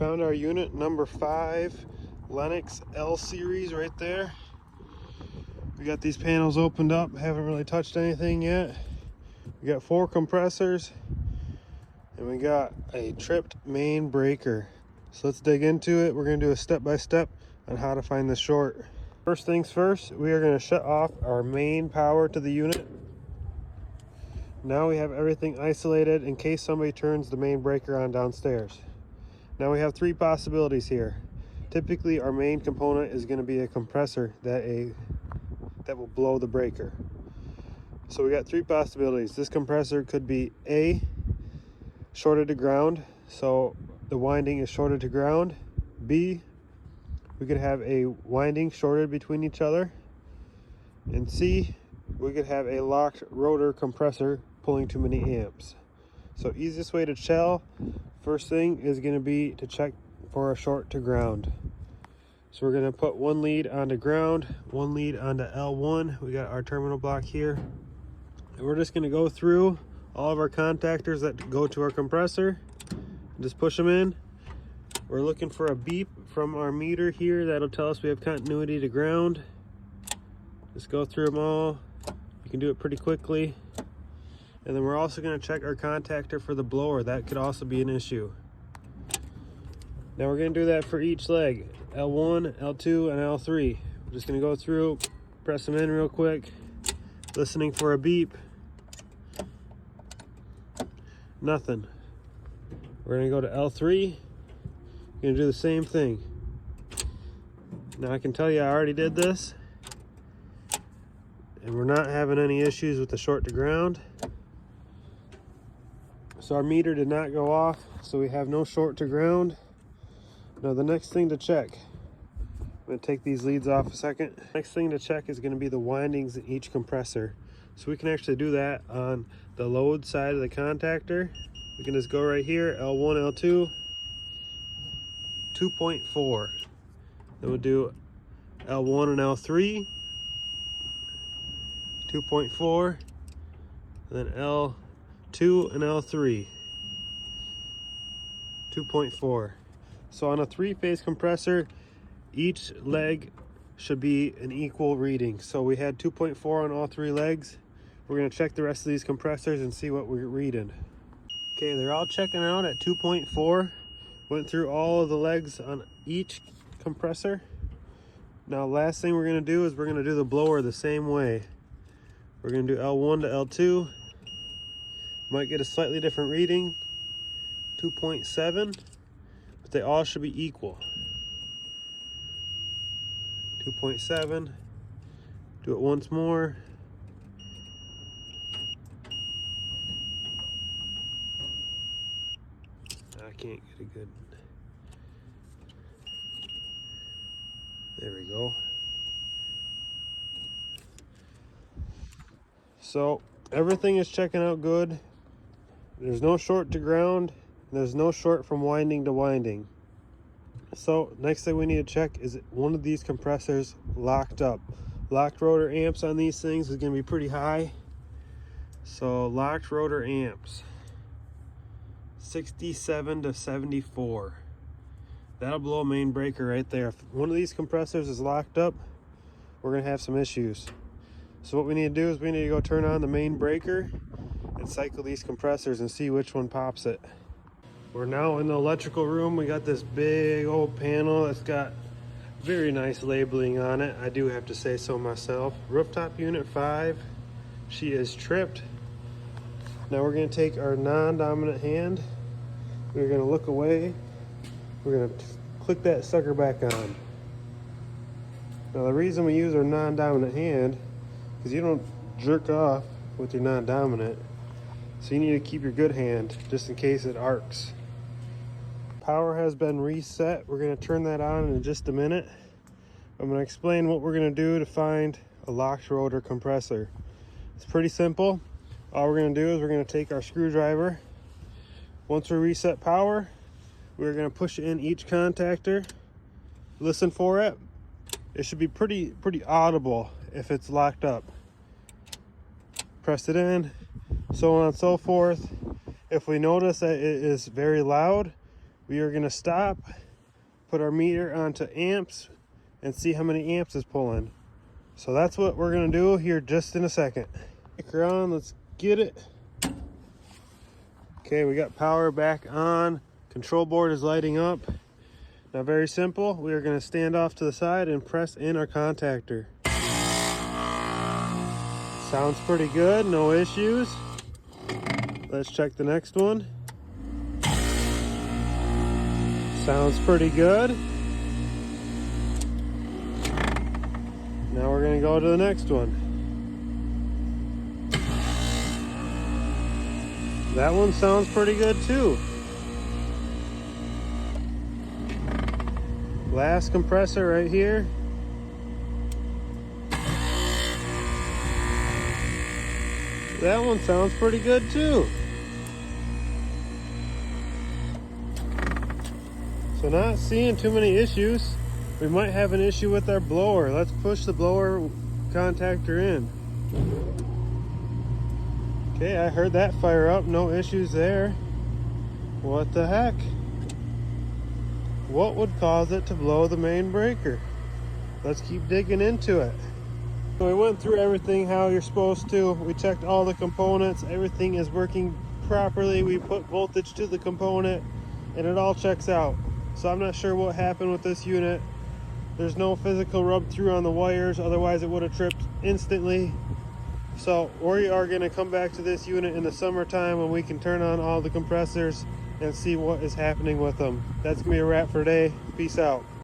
Found our unit number 5, LENNOX L series right there. We got these panels opened up, haven't really touched anything yet. We got 4 compressors and we got a tripped main breaker. So let's dig into it. We're going to do a step-by-step on how to find the short. First things first, we are going to shut off our main power to the unit. Now we have everything isolated in case somebody turns the main breaker on downstairs. Now we have 3 possibilities here. Typically our main component is going to be a compressor that will blow the breaker. So we got 3 possibilities. This compressor could be A, shorted to ground, so the winding is shorted to ground. B, we could have a winding shorted between each other. And C, we could have a locked rotor compressor pulling too many amps. So easiest way to tell, first thing is going to be to check for a short to ground. So we're going to put 1 lead onto ground, 1 lead onto L1. We got our terminal block here. And we're just going to go through all of our contactors that go to our compressor. Just push them in. We're looking for a beep from our meter here. That'll tell us we have continuity to ground. Just go through them all. You can do it pretty quickly. And then we're also going to check our contactor for the blower. That could also be an issue. Now we're going to do that for each leg, L1, L2, and L3. We're just going to go through, press them in real quick, listening for a beep. Nothing. We're going to go to L3. We're going to do the same thing. Now I can tell you I already did this, and we're not having any issues with the short to ground. So our meter did not go off, so we have no short to ground. Now the next thing to check, I'm going to take these leads off a second. Next thing to check is going to be the windings in each compressor. So we can actually do that on the load side of the contactor. We can just go right here, L1, L2, 2.4. Then we'll do L1 and L3, 2.4. Then L2 and L3, 2.4. So on a 3-phase compressor, each leg should be an equal reading. So we had 2.4 on all 3 legs. We're going to check the rest of these compressors and see what we're reading. Okay, they're all checking out at 2.4. Went through all of the legs on each compressor. Now last thing we're going to do is we're going to do the blower the same way. We're going to do L1 to L2. Might get a slightly different reading, 2.7, but they all should be equal. 2.7, do it once more. I can't get a good, there we go. So everything is checking out good. There's no short to ground. There's no short from winding to winding. So next thing we need to check is one of these compressors locked up. Locked rotor amps on these things is going to be pretty high. So locked rotor amps, 67 to 74. That'll blow a main breaker right there. If one of these compressors is locked up, we're going to have some issues. So what we need to do is we need to go turn on the main breaker and cycle these compressors and see which one pops it. We're now in the electrical room. We got this big old panel that's got very nice labeling on it. I do have to say so myself. Rooftop unit 5. She is tripped. Now we're going to take our non-dominant hand. We're going to look away. We're going to click that sucker back on. Now the reason we use our non-dominant hand, because you don't jerk off with your non-dominant, so you need to keep your good hand just in case it arcs. Power has been reset. We're going to turn that on in just a minute. I'm going to explain what we're going to do to find a locked rotor compressor. It's pretty simple. All we're going to do is we're going to take our screwdriver. Once we reset power, we're going to push in each contactor, listen for it. It should be pretty audible if it's locked up. Press it in, so on and so forth. If we notice that it is very loud, we are going to stop, put our meter onto amps, and see how many amps is pulling. So that's what we're going to do here just in a second. Breaker on, let's get it. Okay, we got power back on. Control board is lighting up. Now, very simple. We are going to stand off to the side and press in our contactor. Sounds pretty good, no issues. Let's check the next one. Sounds pretty good. Now we're going to go to the next one. That one sounds pretty good too. Last compressor right here. That one sounds pretty good too. So not seeing too many issues. We might have an issue with our blower. Let's push the blower contactor in. Okay, I heard that fire up, no issues there. What the heck? What would cause it to blow the main breaker? Let's keep digging into it. We went through everything how you're supposed to. We checked all the components. Everything is working properly. We put voltage to the component and it all checks out. So I'm not sure what happened with this unit. There's no physical rub through on the wires, otherwise it would have tripped instantly. So we are going to come back to this unit in the summertime when we can turn on all the compressors and see what is happening with them. That's going to be a wrap for today. Peace out.